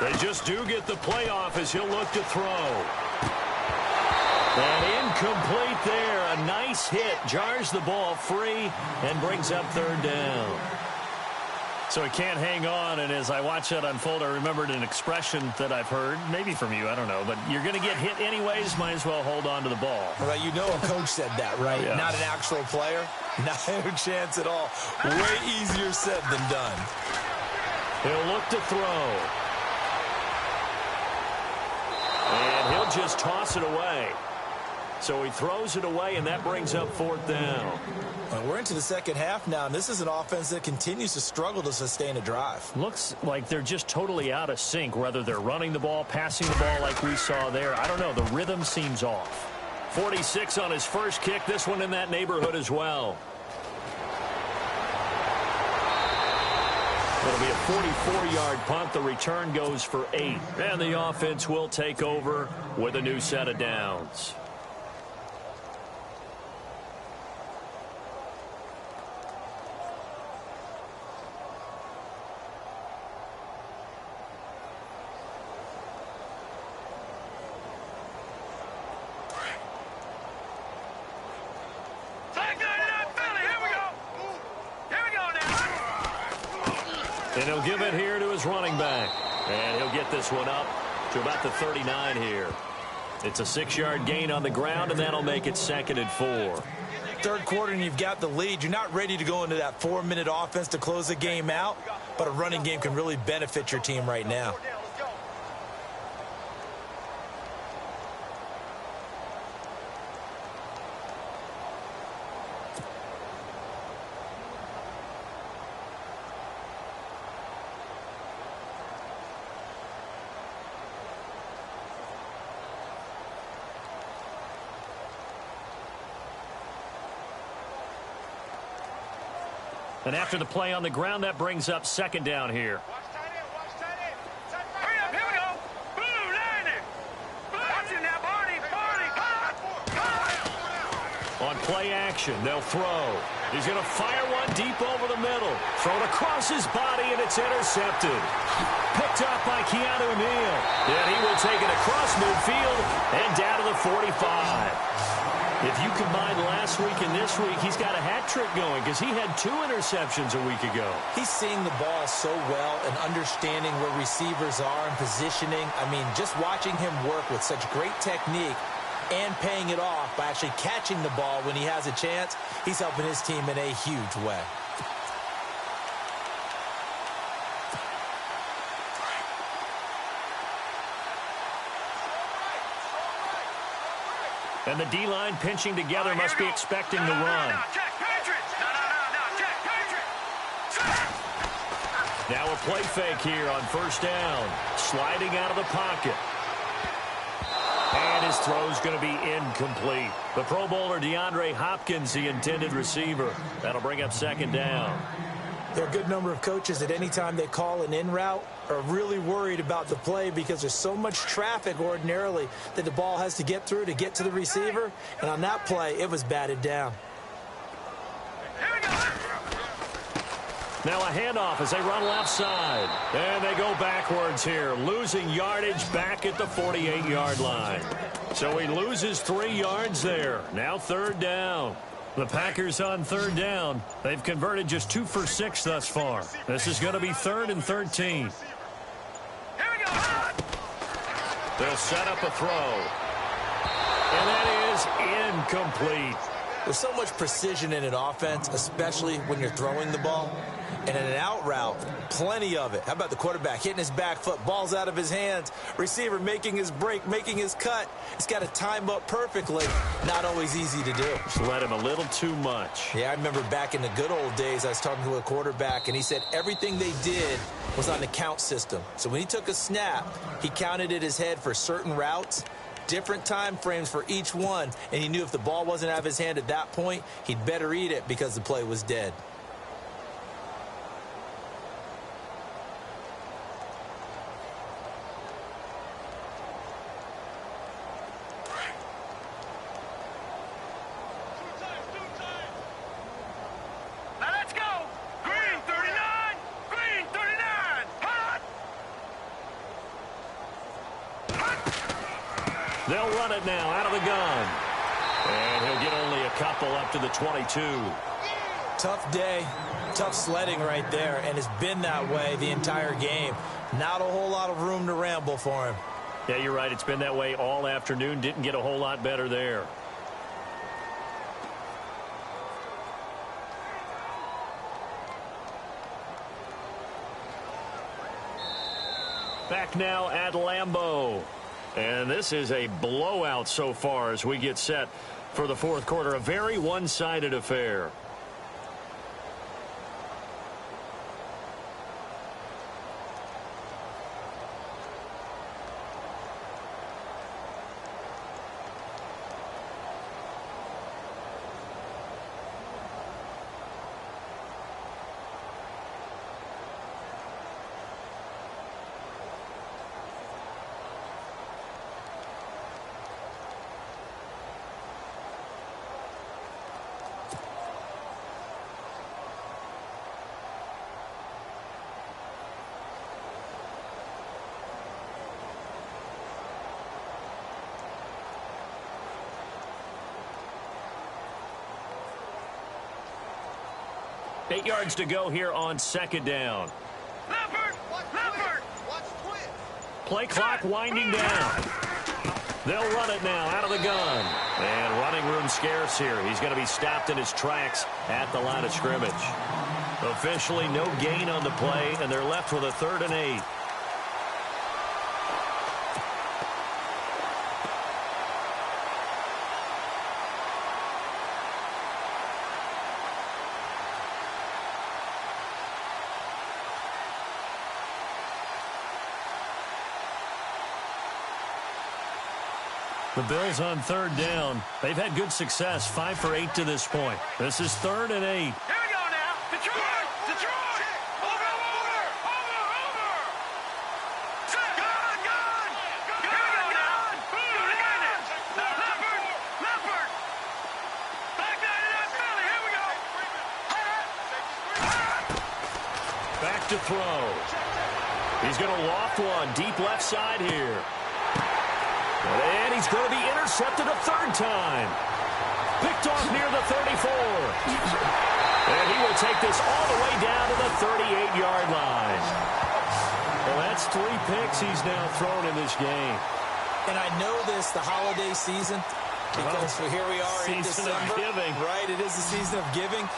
They just do get the playoff as he'll look to throw. And incomplete there. A nice hit. Jars the ball free and brings up third down. So he can't hang on, and as I watch that unfold, I remembered an expression that I've heard, maybe from you, I don't know, but you're going to get hit anyways, might as well hold on to the ball. Well, you know a coach said that, right? Yeah. Not an actual player. Not a chance at all. Way easier said than done. He'll look to throw. And he'll just toss it away. So he throws it away, and that brings up fourth down. Well, we're into the second half now, and this is an offense that continues to struggle to sustain a drive. Looks like they're just totally out of sync, whether they're running the ball, passing the ball like we saw there. I don't know. The rhythm seems off. 46 on his first kick. This one in that neighborhood as well. It'll be a 44-yard punt. The return goes for 8. And the offense will take over with a new set of downs. And he'll give it here to his running back. And he'll get this one up to about the 39 here. It's a 6-yard gain on the ground, and that'll make it 2nd and 4. Third quarter, and you've got the lead. You're not ready to go into that 4-minute offense to close the game out, but a running game can really benefit your team right now. And after the play on the ground, that brings up 2nd down here. Hurry up, here we go. Blue, 90. Watching now, Barney. On play action, they'll throw. He's going to fire one deep over the middle. Thrown across his body, and it's intercepted. Picked up by Keanu Neal. And he will take it across midfield and down to the 45. If you combine last week and this week, he's got a hat trick going because he had 2 interceptions a week ago. He's seeing the ball so well and understanding where receivers are and positioning. I mean, just watching him work with such great technique and paying it off by actually catching the ball when he has a chance, he's helping his team in a huge way. And the D-line pinching together must be expecting the run. Now a play fake here on first down. Sliding out of the pocket. And his throw's going to be incomplete. The Pro Bowler DeAndre Hopkins, the intended receiver. That'll bring up second down. There are a good number of coaches that any time they call an in route are really worried about the play because there's so much traffic ordinarily that the ball has to get through to get to the receiver. And on that play, it was batted down. Now a handoff as they run left side. And they go backwards here, losing yardage back at the 48-yard line. So he loses 3 yards there. Now third down. The Packers on third down. They've converted just 2 for 6 thus far. This is going to be 3rd and 13. They'll set up a throw. And that is incomplete. There's so much precision in an offense, especially when you're throwing the ball. And in an out route, plenty of it. How about the quarterback hitting his back foot, ball's out of his hands, receiver making his break, making his cut. He's got to time up perfectly. Not always easy to do. Just let him a little too much. Yeah, I remember back in the good old days, I was talking to a quarterback, and he said everything they did was on the count system. So when he took a snap, he counted in his head for certain routes, different time frames for each one, and he knew if the ball wasn't out of his hand at that point, he'd better eat it because the play was dead. They'll run it now out of the gun. And he'll get only a couple up to the 22. Tough day, tough sledding right there, and it's been that way the entire game. Not a whole lot of room to ramble for him. Yeah, you're right. It's been that way all afternoon. Didn't get a whole lot better there. Back now at Lambeau. And this is a blowout so far as we get set for the fourth quarter. A very one-sided affair. Eight yards to go here on second down. Play clock winding down. They'll run it now out of the gun. And running room scarce here. He's going to be stopped in his tracks at the line of scrimmage. Officially no gain on the play, and they're left with a 3rd and 8. The Bills on third down. They've had good success, 5 for 8 to this point. This is 3rd and 8. Here we go now. Detroit! Detroit! Over! Gun! Here we go now. Leopard! Back down to that Philly. Here we go. Back to throw. He's going to loft one deep left side here. And he's going to be intercepted a 3rd time. Picked off near the 34. And he will take this all the way down to the 38-yard line. Well, that's 3 picks he's now thrown in this game. And I know this, the holiday season, because here we are in December. Season of giving. Right, it is the season of giving.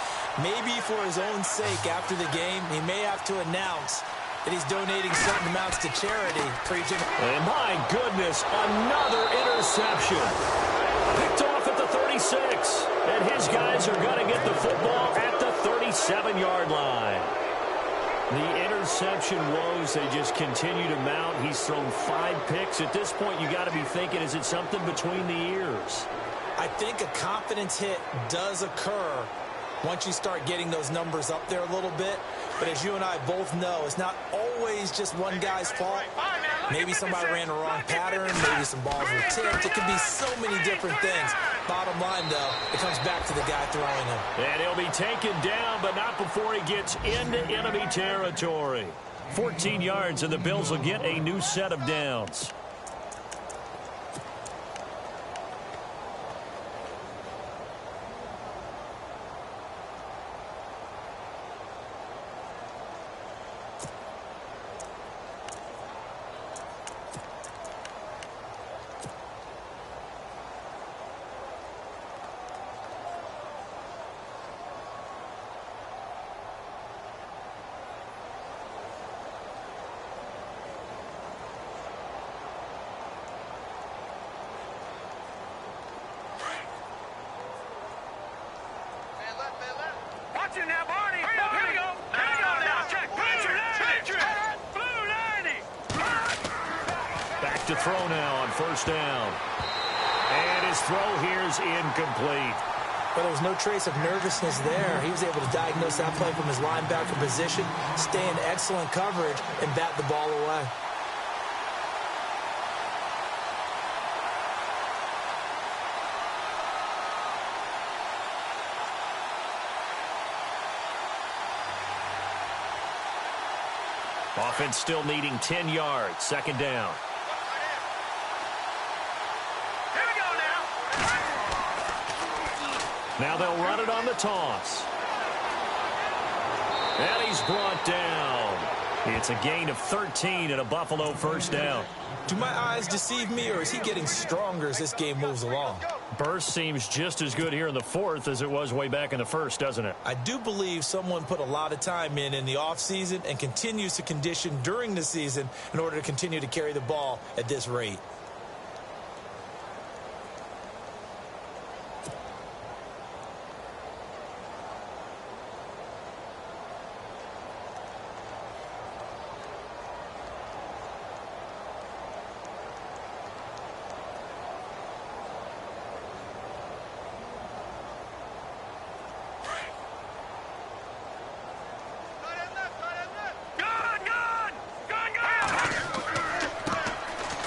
Maybe for his own sake after the game, he may have to announce that he's donating certain amounts to charity. Preaching. And my goodness, another interception. Picked off at the 36. And his guys are going to get the football at the 37-yard line. The interception woes, they just continue to mount. He's thrown 5 picks. At this point, you got to be thinking, is it something between the ears? I think a confidence hit does occur once you start getting those numbers up there a little bit. But as you and I both know, it's not always just one guy's fault. Maybe somebody ran the wrong pattern. Maybe some balls were tipped. It could be so many different things. Bottom line, though, it comes back to the guy throwing him. And he'll be taken down, but not before he gets into enemy territory. 14 yards, and the Bills will get a new set of downs. Watch it now, Barney. Here we go. Here we go now. Check. Patriot. Blue 90. Back to throw now on first down. And his throw here is incomplete. But there was no trace of nervousness there. He was able to diagnose that play from his linebacker position, stay in excellent coverage, and bat the ball away. Offense still needing 10 yards. Second down. Here we go now. Now they'll run it on the toss. And he's brought down. It's a gain of 13 and a Buffalo first down. Do my eyes deceive me, or is he getting stronger as this game moves along? Burst seems just as good here in the fourth as it was way back in the first, doesn't it? I do believe someone put a lot of time in the offseason and continues to condition during the season in order to continue to carry the ball at this rate.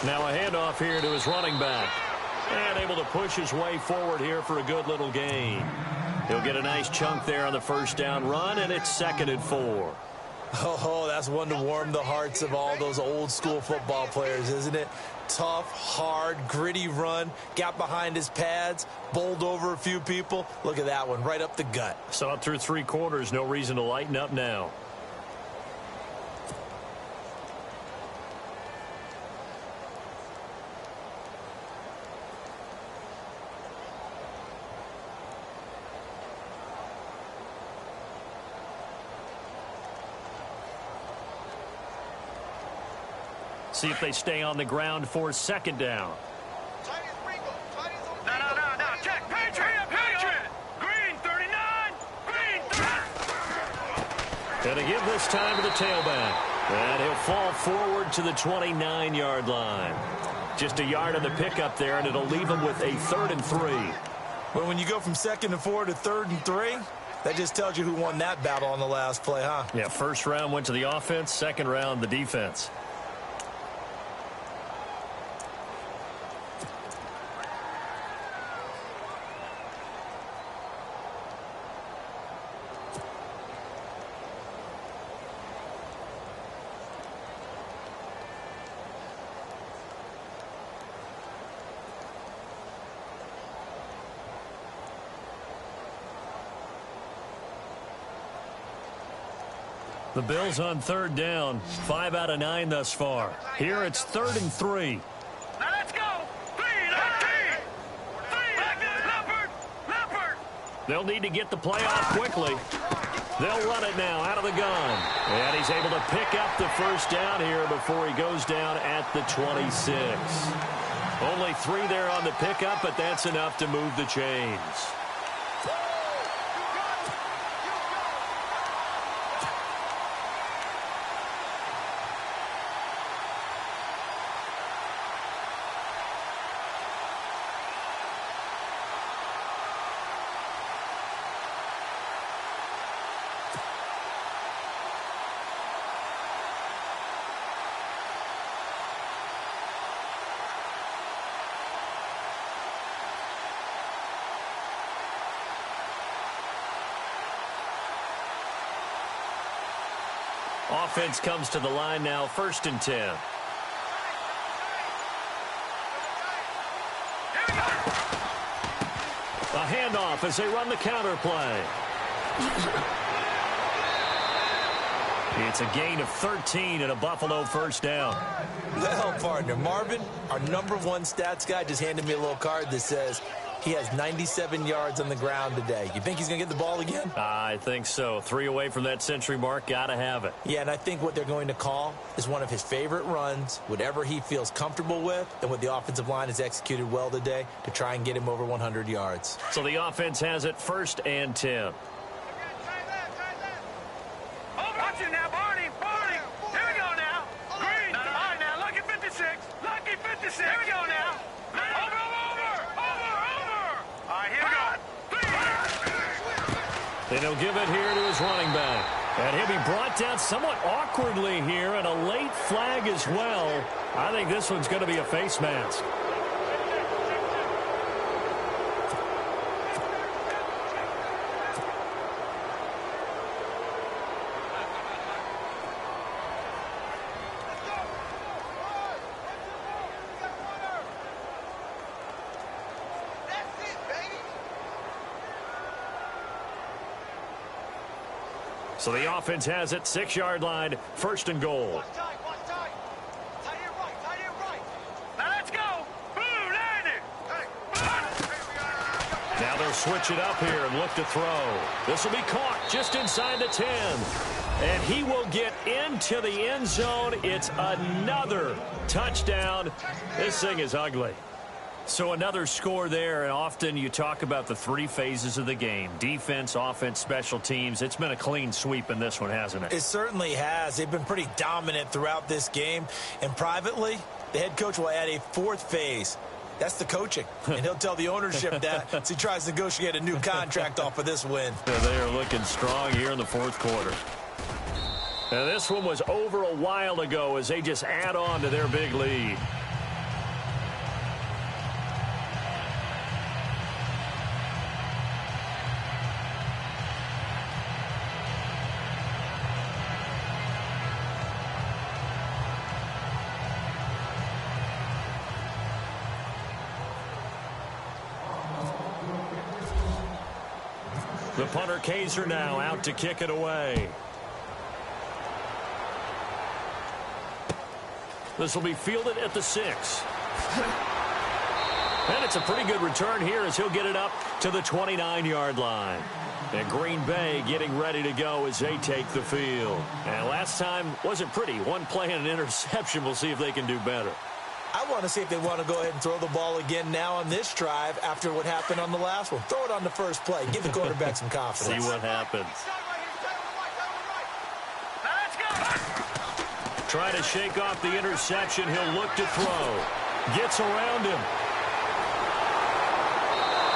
Now a handoff here to his running back. And able to push his way forward here for a good little gain. He'll get a nice chunk there on the first down run, and it's 2nd and 4. Oh, that's one to warm the hearts of all those old school football players, isn't it? Tough, hard, gritty run, got behind his pads, bowled over a few people. Look at that one, right up the gut. Saw it through 3 quarters, no reason to lighten up now. See if they stay on the ground for 2nd down. No. Check. Patriot. Green 39. Green 30. And a give this time to the tailback. And he'll fall forward to the 29-yard line. Just a yard on the pickup there, and it'll leave him with a 3rd and 3. Well, when you go from 2nd and 4 to 3rd and 3, that just tells you who won that battle on the last play, huh? Yeah, first round went to the offense, second round the defense. The Bills on third down. 5 out of 9 thus far. Here it's 3rd and 3. Now let's go. 3-19. Leopard. They'll need to get the play off quickly. They'll run it now out of the gun. And he's able to pick up the first down here before he goes down at the 26. Only 3 there on the pickup, but that's enough to move the chains. Offense comes to the line now, 1st and 10. A handoff as they run the counter play. It's a gain of 13 and a Buffalo first down. Well, partner, Marvin, our #1 stats guy, just handed me a little card that says he has 97 yards on the ground today. You think he's going to get the ball again? I think so. 3 away from that century mark. Got to have it. Yeah, and I think what they're going to call is one of his favorite runs, whatever he feels comfortable with, and what the offensive line has executed well today to try and get him over 100 yards. So the offense has it 1st and 10. Watch it now, Barney. Here we go now. Green. All right, now, lucky 56. Lucky 56. Here we go now. Over. All right, here we go. And he'll give it here to his running back. And he'll be brought down somewhat awkwardly here, and a late flag as well. I think this one's going to be a face mask. So the offense has it, 6-yard line, 1st and goal. Watch tight. Tight here right. Now let's go. Boom, land it. Now they'll switch it up here and look to throw. This will be caught just inside the 10. And he will get into the end zone. It's another touchdown. This thing is ugly. So another score there, and often you talk about the 3 phases of the game. Defense, offense, special teams. It's been a clean sweep in this one, hasn't it? It certainly has. They've been pretty dominant throughout this game. And privately, the head coach will add a 4th phase. That's the coaching. And he'll tell the ownership that as he tries to negotiate a new contract off of this win. Yeah, they are looking strong here in the 4th quarter. Now, this one was over a while ago as they just add on to their big lead. The punter Kaiser now out to kick it away. This will be fielded at the 6. And it's a pretty good return here as he'll get it up to the 29-yard line. And Green Bay getting ready to go as they take the field. And last time wasn't pretty. 1 play and an interception. We'll see if they can do better. I want to see if they want to go ahead and throw the ball again now on this drive after what happened on the last one. Throw it on the first play. Give the quarterback some confidence. See what happens. Trying to shake off the interception. He'll look to throw. Gets around him.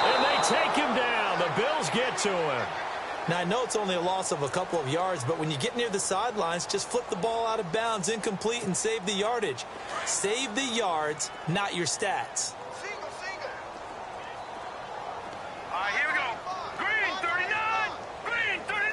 And they take him down. The Bills get to him. Now, I know it's only a loss of a couple of yards, but when you get near the sidelines, just flip the ball out of bounds, incomplete, and save the yardage. Save the yards, not your stats. All right, here we go. Green, 39. Green, 39.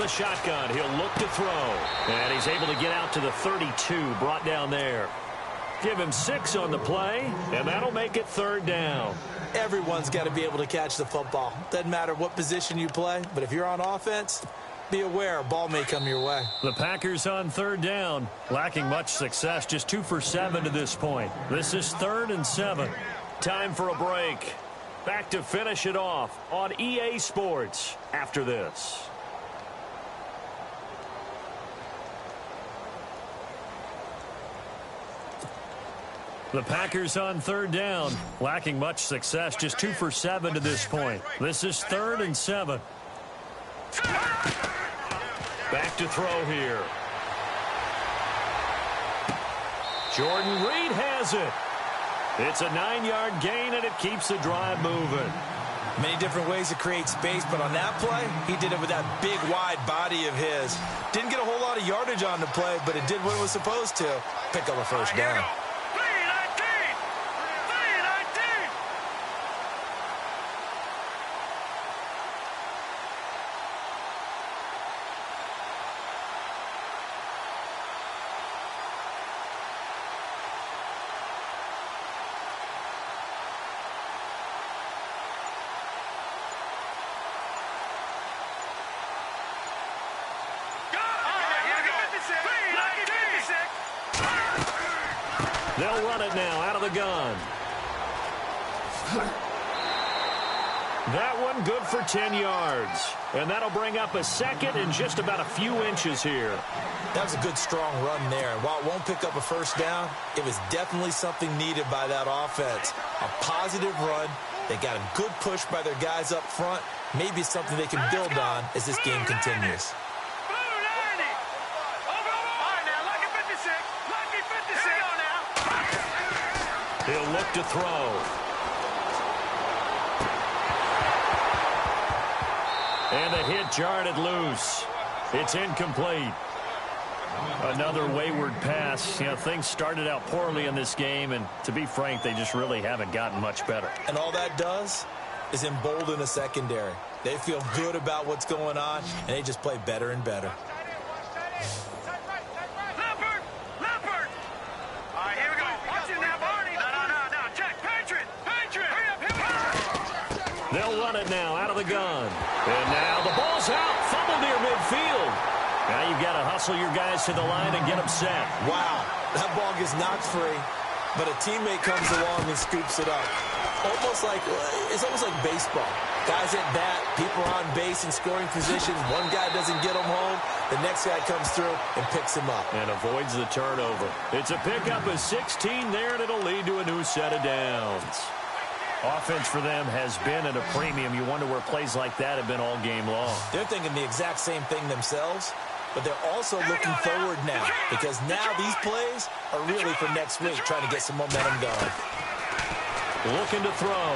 the shotgun. He'll look to throw. And he's able to get out to the 32, brought down there. Give him 6 on the play, and that'll make it 3rd down. Everyone's got to be able to catch the football. Doesn't matter what position you play, but if you're on offense, be aware a ball may come your way. The Packers on 3rd down, lacking much success, just 2 for 7 to this point. This is 3rd and 7. Time for a break. Back to finish it off on EA Sports after this. The Packers on 3rd down, lacking much success, just 2 for 7 to this point. This is 3rd and 7. Back to throw here. Jordan Reed has it. It's a 9-yard gain, and it keeps the drive moving. Many different ways to create space, but on that play, he did it with that big, wide body of his. Didn't get a whole lot of yardage on the play, but it did what it was supposed to. Pick up a first down. They'll run it now out of the gun. That one good for 10 yards. And that'll bring up a 2nd and just about a few inches here. That was a good, strong run there. And while it won't pick up a first down, it was definitely something needed by that offense. A positive run. They got a good push by their guys up front. Maybe something they can build on as this game continues. He'll look to throw. And the hit jarred it loose. It's incomplete. Another wayward pass. You know, things started out poorly in this game, and to be frank, they just really haven't gotten much better. And all that does is embolden the secondary. They feel good about what's going on, and they just play better and better. They'll run it now out of the gun. And now the ball's out. Fumble near midfield. Now you've got to hustle your guys to the line and get them set. Wow, that ball gets knocked free, but a teammate comes along and scoops it up. It's almost like baseball. Guys at bat, people are on base in scoring positions. One guy doesn't get them home. The next guy comes through and picks him up. And avoids the turnover. It's a pickup of 16 there, and it'll lead to a new set of downs. Offense for them has been at a premium. You wonder where plays like that have been all game long. They're thinking the exact same thing themselves, but they're also looking forward now because now these plays are really for next week, trying to get some momentum going. Looking to throw.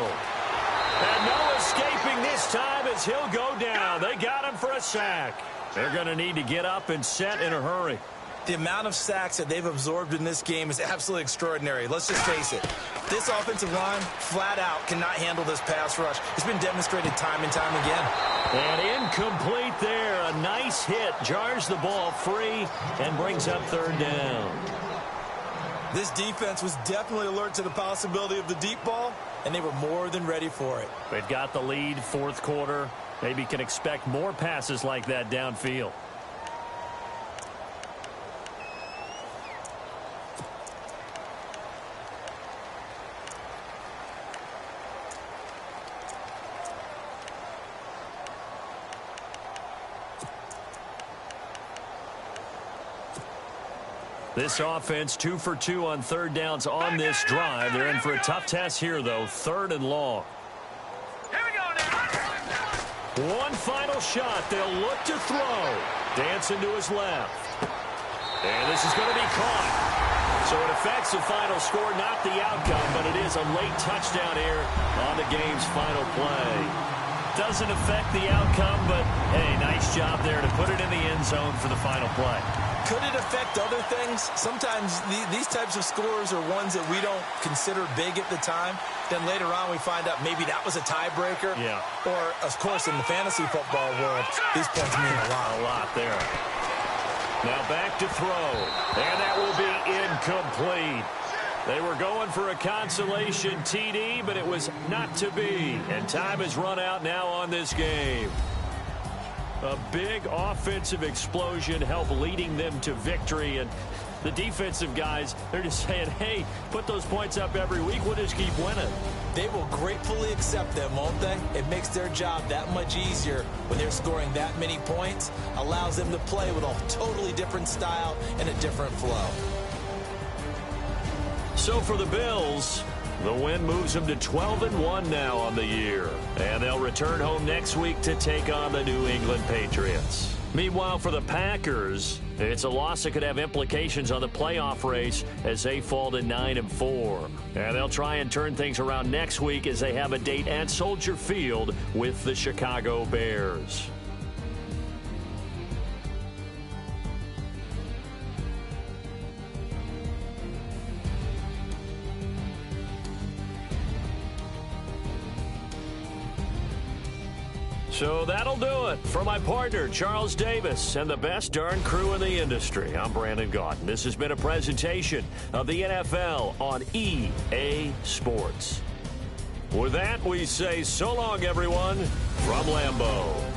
And no escaping this time as he'll go down. They got him for a sack. They're going to need to get up and set in a hurry. The amount of sacks that they've absorbed in this game is absolutely extraordinary. Let's just face it. This offensive line, flat out, cannot handle this pass rush. It's been demonstrated time and time again. And incomplete there. A nice hit. Jars the ball free and brings up 3rd down. This defense was definitely alert to the possibility of the deep ball, and they were more than ready for it. They've got the lead, 4th quarter. Maybe can expect more passes like that downfield. This offense 2 for 2 on 3rd downs on this drive. They're in for a tough test here, though. 3rd and long. Here we go now. One final shot. They'll look to throw. Dancing to his left. And this is going to be caught. So it affects the final score, not the outcome, but it is a late touchdown here on the game's final play. Doesn't affect the outcome, but, hey, nice job there to put it in the end zone for the final play. Could it affect other things? Sometimes these types of scores are ones that we don't consider big at the time. Then later on we find out maybe that was a tiebreaker. Yeah. Or, of course, in the fantasy football world, these points mean a lot. A lot there. Now back to throw. And that will be incomplete. They were going for a consolation TD, but it was not to be. And time has run out now on this game. A big offensive explosion helped leading them to victory. And the defensive guys, they're just saying, hey, put those points up every week. We'll just keep winning. They will gratefully accept them, won't they? It makes their job that much easier when they're scoring that many points. Allows them to play with a totally different style and a different flow. So for the Bills, the win moves them to 12-1 now on the year. And they'll return home next week to take on the New England Patriots. Meanwhile, for the Packers, it's a loss that could have implications on the playoff race as they fall to 9-4. And they'll try and turn things around next week as they have a date at Soldier Field with the Chicago Bears. So that'll do it. For my partner, Charles Davis, and the best darn crew in the industry, I'm Brandon Gaudin. This has been a presentation of the NFL on EA Sports. With that, we say so long, everyone, from Lambeau.